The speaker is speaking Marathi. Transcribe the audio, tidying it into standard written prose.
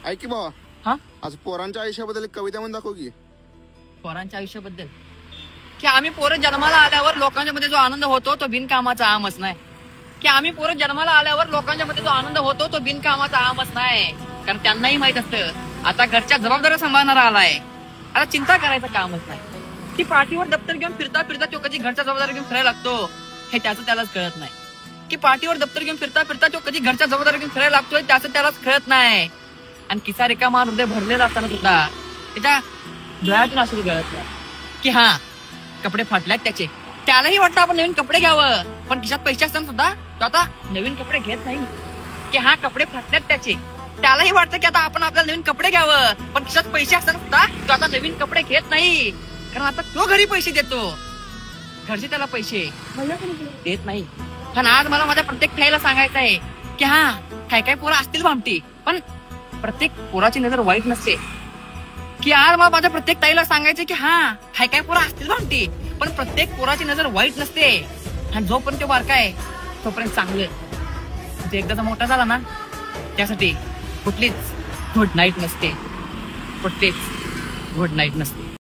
ऐक की भावा, हा आज पोरांच्या आयुष्याबद्दल एक कविता म्हणून दाखव की. पोरांच्या आयुष्याबद्दल की आम्ही पोरं जन्माला आल्यावर लोकांच्या मध्ये जो आनंद होतो तो बिनकामाचा आमच नाही. की आम्ही पोरं जन्माला आल्यावर लोकांच्या मध्ये जो आनंद होतो तो बिनकामाचा आमच नाही. कारण त्यांनाही माहित असतं आता घरच्या जबाबदाऱ्या सांभाळणारा आलाय, आता चिंता करायचं कामच नाही. की पाठीवर दप्तर घेऊन फिरता फिरता तो कधी घरच्या जबाबदारी घेऊन फिरायला लागतो हे त्याचं त्यालाच कळत नाही. की पाठीवर दप्तर घेऊन फिरता फिरता तो कधी घरच्या जबाबदारी घेऊन फिरायला लागतोय त्याचं त्यालाच कळत नाही. आणि किसा रिकामा हृदय भरलेला असताना सुद्धा त्याच्या डोळ्यातून असं गळत नाही की हा कपडे फाटल्यात त्याचे. त्यालाही वाटतं आपण नवीन कपडे घ्यावं, पण खिशात पैसे असताना सुद्धा तो आता नवीन कपडे घेत नाही. की हा कपडे फाटल्यात त्याचे, त्यालाही वाटतं की आता आपण आपल्याला नवीन कपडे घ्यावं, पण खिशात पैसे असताना सुद्धा तो आता नवीन कपडे घेत नाही. कारण आता तो घरी पैसे देतो, घरचे त्याला पैसे देत नाही. पण आज मला माझ्या प्रत्येक ताईला सांगायचं आहे की हा काय काय पोरं असतील भामटी, पण प्रत्येक पोराची नजर वाईट नसते. की आज मला माझ्या प्रत्येक ताईला सांगायचं की हा काय काय पोरं असतील भामटी, पण प्रत्येक पोराची नजर वाईट नसते. आणि जोपर्यंत तो बारका आहे तोपर्यंत चांगलं. म्हणजे एकदा मोठा झाला ना त्यासाठी कुठलीच गुड नाईट नसते, कुठलीच गुड नाईट नसते.